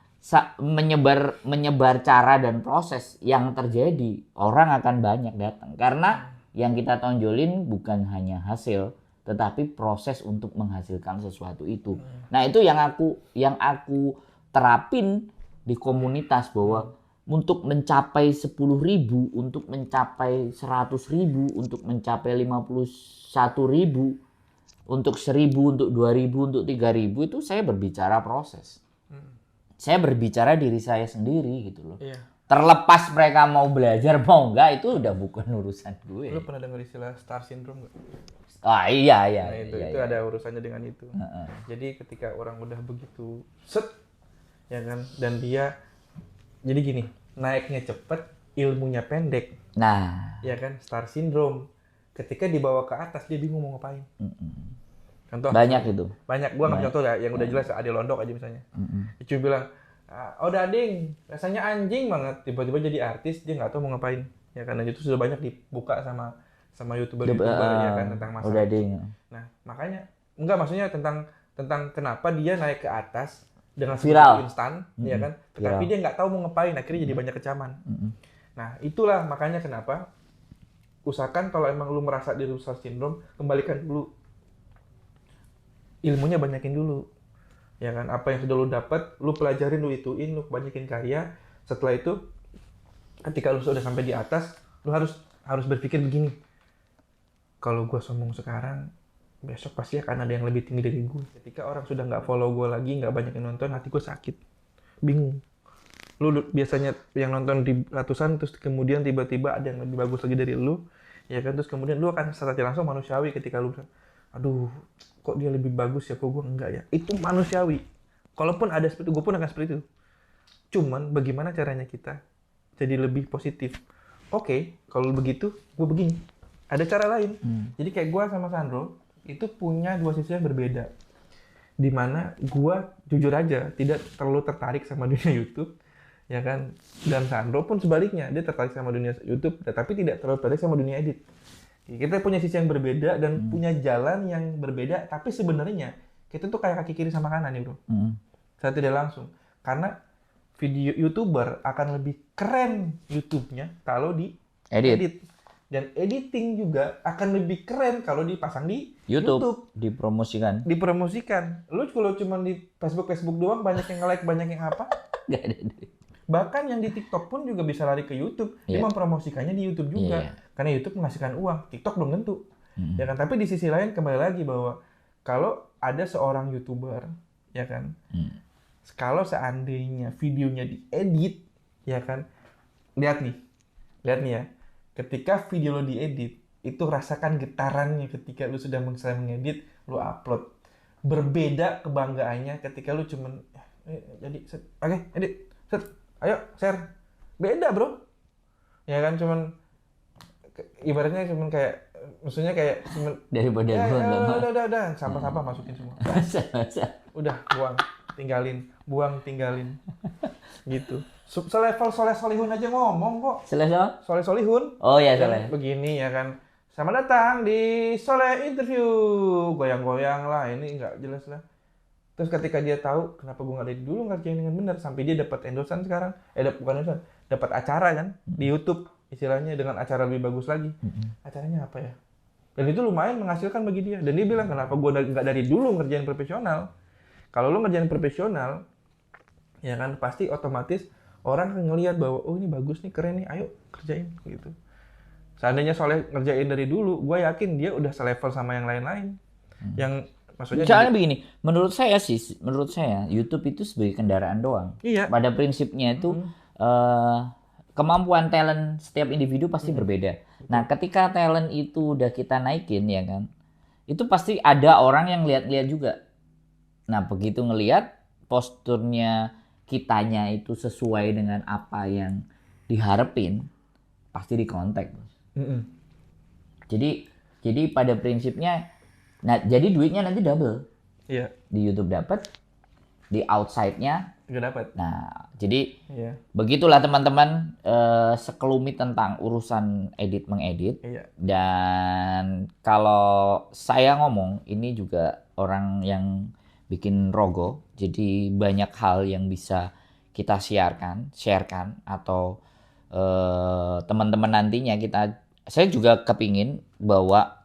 menyebar cara dan proses yang terjadi, orang akan banyak datang. Karena yang kita tonjolin bukan hanya hasil, tetapi proses untuk menghasilkan sesuatu itu. Nah, itu yang aku terapin di komunitas bahwa untuk mencapai 10.000, untuk mencapai 100.000, untuk mencapai 51.000, untuk 1.000, untuk 2.000, untuk 3.000 itu saya berbicara proses. Saya berbicara diri saya sendiri gitu loh. Iya. Terlepas mereka mau belajar mau enggak itu udah bukan urusan gue. Lu pernah dengar istilah star syndrome nggak? Ah iya. Nah, itu ada urusannya dengan itu. Jadi ketika orang udah begitu ya kan, dan dia jadi gini, naiknya cepet, ilmunya pendek, Nah, ya kan, star syndrome. Ketika dibawa ke atas dia bingung mau ngapain. Contoh banyak itu. banyak, gua nggak contoh ya, yang udah jelas Ade Londok aja misalnya. Dia cuma bilang, oh Dading, rasanya anjing banget, tiba-tiba jadi artis, dia nggak tahu mau ngapain. Ya karena itu sudah banyak dibuka sama youtuber ya kan, tentang masalah. Udah ding. Nah, makanya enggak, maksudnya tentang kenapa dia naik ke atas dengan Viral. sesuatu instan, ya kan? Tetapi Viral. dia nggak tahu mau ngapain, akhirnya jadi banyak kecaman. Nah, itulah makanya kenapa usahakan kalau emang lu merasa diri star syndrome, kembalikan dulu ilmunya, banyakin dulu. Ya kan? Apa yang sudah lu dapat, lu pelajarin, lu ituin, lu banyakin karya. Setelah itu ketika lu sudah sampai di atas, lu harus berpikir begini. Kalau gue sombong sekarang, besok pasti akan ada yang lebih tinggi dari gue. Ketika orang sudah nggak follow gue lagi, nggak banyak yang nonton, hati gue sakit. Bingung. Lu biasanya yang nonton di ratusan, terus kemudian tiba-tiba ada yang lebih bagus lagi dari lu. Ya kan? Terus kemudian lu akan secara langsung manusiawi ketika lu, aduh, kok dia lebih bagus ya, kok gue enggak ya. Itu manusiawi. Kalaupun ada seperti itu, gue pun akan seperti itu. Cuman bagaimana caranya kita jadi lebih positif. Oke, kalau begitu, gue begini. Ada cara lain. Jadi kayak gue sama Sandro itu punya dua sisi yang berbeda. Dimana gue jujur aja tidak terlalu tertarik sama dunia YouTube. ya kan. Dan Sandro pun sebaliknya, dia tertarik sama dunia YouTube tapi tidak terlalu tertarik sama dunia edit. Kita punya sisi yang berbeda dan punya jalan yang berbeda, tapi sebenarnya kita tuh kayak kaki kiri sama kanan nih bro. Saya tidak langsung, karena video YouTuber akan lebih keren YouTube-nya kalau di edit. Dan editing juga akan lebih keren kalau dipasang di YouTube. Dipromosikan. Lu kalau cuma di Facebook doang banyak yang nge-like, banyak yang apa? Nggak ada duit. Bahkan yang di TikTok pun juga bisa lari ke YouTube. Dia mempromosikannya di YouTube juga. Karena YouTube menghasilkan uang, TikTok belum tentu. Ya kan? Tapi di sisi lain kembali lagi bahwa kalau ada seorang YouTuber, ya kan? Kalau seandainya videonya diedit, ya kan? Lihat nih ya. Ketika video lo diedit, itu rasakan getarannya ketika lu sudah selesai mengedit, lu upload. Berbeda kebanggaannya ketika lu cuman jadi oke, edit, set, ayo share. Beda, bro. Ya kan, cuman ibaratnya cuman kayak maksudnya kayak cuman Daripada ya, gua nggak mau. udah sampah-sampah masukin semua. Udah buang tinggalin gitu. Selevel Soleh Solihun aja ngomong kok. Soleh Solihun. Oh ya, Soleh. Begini ya kan. Selamat datang di Soleh Interview. Goyang-goyang lah, ini nggak jelas lah. Terus ketika dia tahu kenapa gue nggak dari dulu ngerjain dengan benar, sampai dia dapat endorsan sekarang. Bukan endorsan, dapat acara kan di YouTube istilahnya dengan acara lebih bagus lagi. Acaranya apa ya? Dan itu lumayan menghasilkan bagi dia. Dan dia bilang kenapa gue nggak dari dulu ngerjain profesional. Kalau lo ngerjain profesional, ya kan pasti otomatis orang akan ngelihat bahwa oh ini bagus nih, keren nih, ayo kerjain gitu. Seandainya Soleh ngerjain dari dulu, gue yakin dia udah selevel sama yang lain-lain. Yang maksudnya Soalnya begini, menurut saya YouTube itu sebagai kendaraan doang. Iya. Pada prinsipnya itu kemampuan talent setiap individu pasti berbeda. Nah, ketika talent itu udah kita naikin ya kan, itu pasti ada orang yang lihat-lihat juga. Nah, begitu ngelihat posturnya kitanya itu sesuai dengan apa yang diharapin, pasti dikontak. Jadi pada prinsipnya, nah jadi duitnya nanti double. Iya. Di YouTube dapat, di outside-nya Gak dapat. Nah, jadi Iya. begitulah teman-teman sekelumit tentang urusan edit mengedit. Iya. Dan kalau saya ngomong, ini juga orang yang bikin rogo, jadi banyak hal yang bisa kita sharekan atau teman-teman nantinya saya juga kepingin bahwa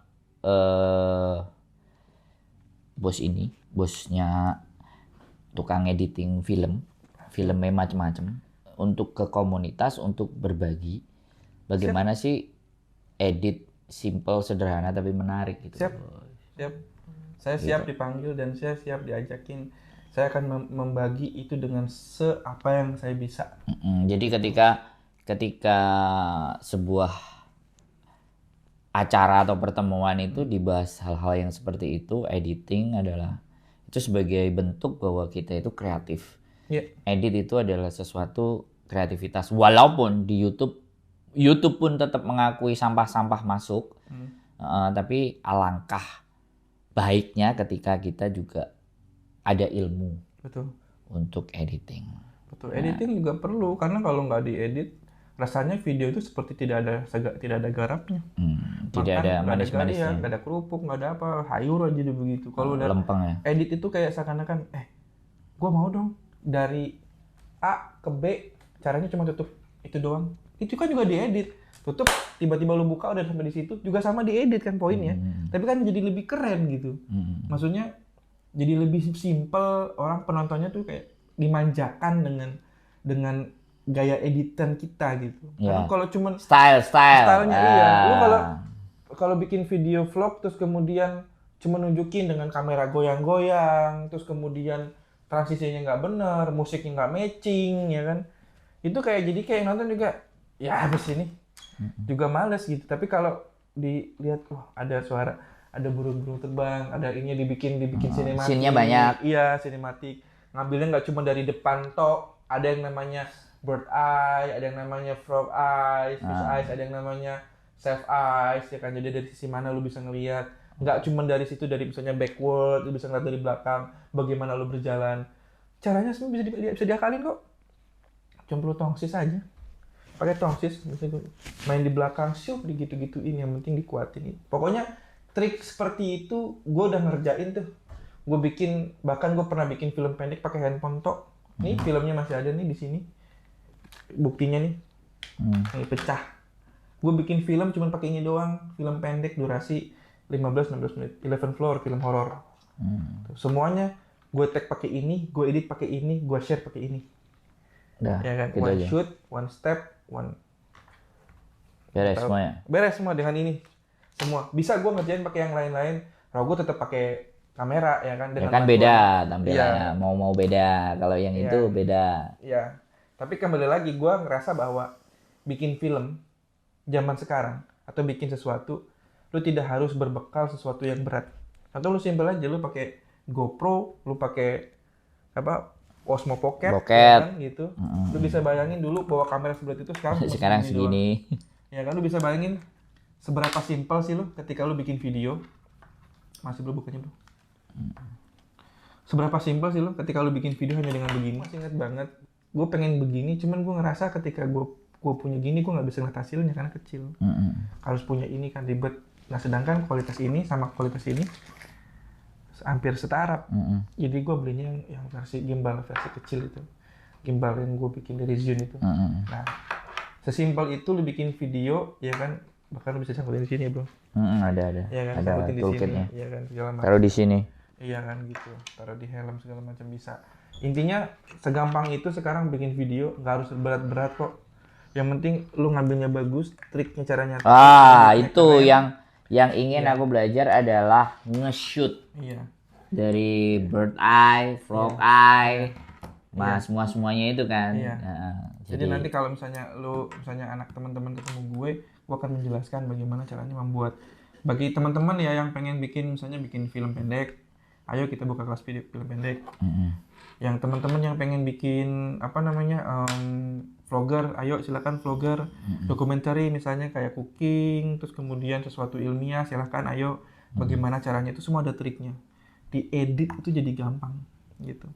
bosnya tukang editing filmnya macam-macam untuk ke komunitas, untuk berbagi bagaimana sih edit simple, sederhana tapi menarik gitu. Siap. Saya siap dipanggil dan saya siap diajakin. Saya akan membagi itu dengan apa yang saya bisa. Jadi ketika sebuah acara atau pertemuan itu dibahas hal-hal yang seperti itu, editing adalah itu sebagai bentuk bahwa kita itu kreatif. Yeah. Edit itu adalah sesuatu kreativitas. Walaupun di YouTube pun tetap mengakui sampah-sampah masuk, tapi alangkah baiknya ketika kita juga ada ilmu. Betul. Untuk editing. Betul. Editing juga perlu, karena kalau nggak diedit, rasanya video itu seperti tidak ada garapnya. Tidak ada manis-manisnya. Nggak ada kerupuk, nggak ada apa, hayur aja deh begitu. Kalau udah lempeng ya. Edit itu kayak seakan-akan, gue mau dong dari A ke B, caranya cuma tutup itu doang. Itu kan juga diedit. Tutup, tiba-tiba lu buka udah sampai di situ, juga sama diedit kan poinnya. Tapi kan jadi lebih keren gitu. Maksudnya jadi lebih simple, orang penontonnya tuh kayak dimanjakan dengan gaya editan kita gitu. Karena kalau cuman stylenya iya. Lu kalau bikin video vlog terus kemudian cuma nunjukin dengan kamera goyang-goyang, terus kemudian transisinya nggak bener, musiknya nggak matching, ya kan? Itu kayak nonton juga, ya habis ini juga males gitu. Tapi kalau dilihat, ada suara, ada burung-burung terbang, ada ininya dibikin sinematik. Scene-nya banyak. Iya, sinematik. Ngambilnya nggak cuma dari depan tok, ada yang namanya bird eye, ada yang namanya frog eyes, fish eyes, ada yang namanya self eyes, ya kan. Jadi dari sisi mana lu bisa ngelihat, nggak cuma dari situ, dari misalnya backward, lu bisa ngeliat dari belakang bagaimana lu berjalan. Caranya semua bisa diakalin kok. cuma perlu tongsis aja. Pakai tongsis, misalnya main di belakang, syup, digitu-gituin, yang penting dikuatin. Pokoknya trik seperti itu gue udah ngerjain tuh. Gue bikin, bahkan gue pernah bikin film pendek pakai handphone tok. Nih filmnya masih ada nih di sini. Buktinya nih, ini pecah. Gue bikin film cuma pakai ini doang, film pendek durasi 15-16 menit, 11 Floor, film horor. Semuanya gue tag pakai ini, gue edit pakai ini, gue share pakai ini. Udah, Ya kan, gitu one aja. shoot, one step, one Beres semuanya. beres semua dengan ini. Semua bisa gue ngerjain pakai yang lain-lain. Kalau gue tetap pakai kamera ya kan. Ya Dengan kan bantuan- beda tampilannya, Iya. mau beda. Kalau yang Iya. itu beda. Iya. Tapi kembali lagi gue ngerasa bahwa bikin film zaman sekarang atau bikin sesuatu, lu tidak harus berbekal sesuatu yang berat. Atau lu simpel aja, lu pakai GoPro, lu pakai apa? Osmo Pocket, Pocket. ya kan, gitu. Lu bisa bayangin dulu bawa kamera seberat itu sekarang cuma Sekarang segini doang. segini. Ya kan, lu bisa bayangin seberapa simpel sih lu ketika lu bikin video. Masih belum bukannya bro. Seberapa simpel sih lu ketika lu bikin video hanya dengan begini. Masih ingat banget, gue pengen begini, cuman gue ngerasa ketika gue punya gini, gue nggak bisa ngeliat hasilnya karena kecil. Harus punya ini kan ribet. Nah sedangkan kualitas ini sama kualitas ini hampir setara. Jadi gue belinya yang versi gimbal, versi kecil itu. Gimbal yang gue bikin dari Zune itu. Nah, sesimpel itu lu bikin video, ya kan, bahkan lu bisa sangkutin di sini ya bro. Ada. Ya kan, Ada sangkutin di sini, toolkitnya. ya kan, segala macam. Taruh di sini. Iya kan gitu, taruh di helm segala macam bisa. Intinya segampang itu sekarang bikin video, nggak harus berat-berat kok. Yang penting lu ngambilnya bagus, triknya caranya. Itu yang ingin aku belajar adalah nge-shoot Iya. dari bird eye, frog eye, semuanya itu kan. Iya. Nah, Jadi nanti kalau misalnya anak teman-teman ketemu gue akan menjelaskan bagaimana caranya membuat bagi teman-teman ya yang pengen bikin film pendek, ayo kita buka kelas video film pendek. Yang teman-teman yang pengen bikin vlogger, ayo silakan vlogger, dokumenter misalnya kayak cooking, terus kemudian sesuatu ilmiah, silakan ayo bagaimana caranya itu semua ada triknya. Diedit itu jadi gampang gitu.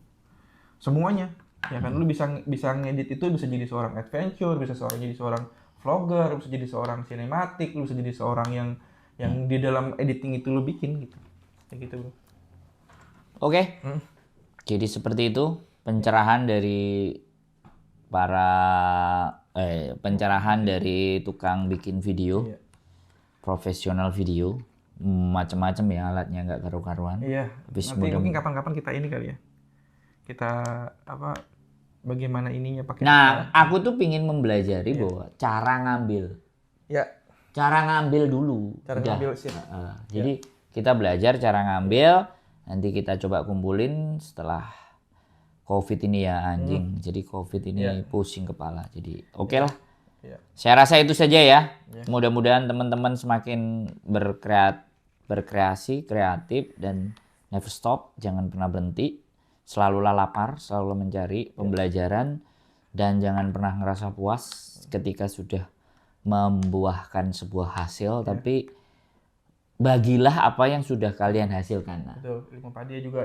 Semuanya ya kan lu bisa ngedit itu bisa jadi seorang adventure, bisa jadi seorang vlogger, bisa jadi seorang sinematik, lu bisa jadi seorang yang di dalam editing itu lu bikin gitu. Kayak gitu, Bro. Oke. Jadi seperti itu pencerahan dari pencerahan dari tukang bikin video, Iya. profesional video, macam-macam ya alatnya nggak karu-karuan. Iya. Tapi Nanti mungkin kapan-kapan kita ini kali ya. Kita bagaimana ininya pakai. Nah, aku tuh pingin mempelajari bahwa cara ngambil, Ya, dulu. cara Udah. ngambil sih. Jadi kita belajar cara ngambil, nanti kita coba kumpulin setelah COVID ini ya anjing. Jadi COVID ini pusing kepala. Jadi oke lah. Iya. Saya rasa itu saja ya. Mudah-mudahan teman-teman semakin berkreasi, kreatif dan never stop, jangan pernah berhenti. Selalulah lapar, selalu mencari pembelajaran dan jangan pernah ngerasa puas ketika sudah membuahkan sebuah hasil, tapi bagilah apa yang sudah kalian hasilkan. Betul, ilmu padi juga.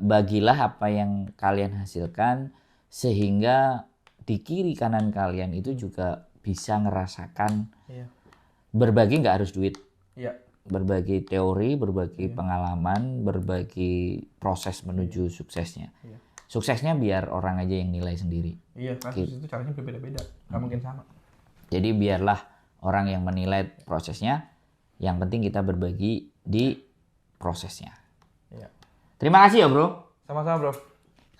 Bagilah apa yang kalian hasilkan sehingga di kiri kanan kalian itu juga bisa ngerasakan. Iya. Berbagi nggak harus duit. Iya. Berbagi teori, berbagi pengalaman, berbagi proses menuju suksesnya. Suksesnya biar orang aja yang nilai sendiri. Iya, kasus itu caranya berbeda-beda. Nggak mungkin sama. Jadi biarlah orang yang menilai prosesnya, yang penting kita berbagi di prosesnya. Iya. Terima kasih ya bro, Sama-sama, Bro.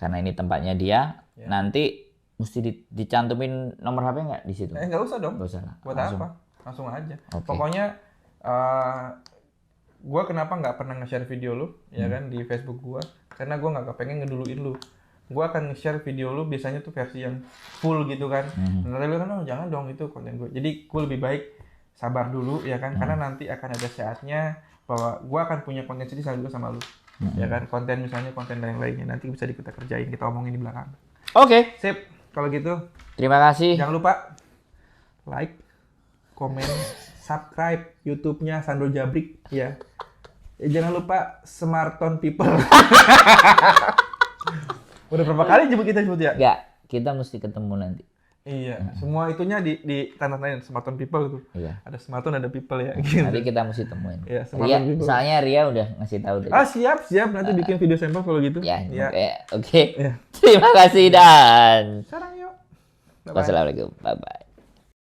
karena ini tempatnya dia. Nanti mesti dicantumin nomor HP nggak di situ? Nggak usah dong. Nggak usah lah. Buat Langsung. apa? Langsung aja. Oke. Pokoknya gue kenapa nggak pernah nge-share video lu ya kan di Facebook gue, karena gue nggak kepengen ngeduluin lu. Gue akan nge-share video lu biasanya tuh versi yang full gitu kan. Nanti lu kan jangan dong itu konten gue. Jadi gue lebih baik sabar dulu ya kan, karena nanti akan ada saatnya bahwa gue akan punya konten sendiri juga sama lu. Ya kan, konten misalnya konten lain-lainnya nanti bisa kita kerjain, kita omongin di belakang. Oke, Sip, kalau gitu terima kasih. jangan lupa like, komen, subscribe YouTube-nya Sandro Jabrik ya. Jangan lupa Smarton People. Udah berapa kali kita sebut ya? Nggak, kita mesti ketemu nanti. Iya, semua itunya di tanda tangan Smartphone People tuh. Iya. Ada smartphone, ada people ya. Gitu. Nanti kita mesti temuin. Iya, Ria, Smartphone People. soalnya Ria udah ngasih tahu tadi. Ah, siap. Nanti bikin video sampel kalau gitu. Ya, Iya. oke. Iya. Terima kasih dan Sekarang yuk. Bye-bye. wassalamualaikum. Bye bye.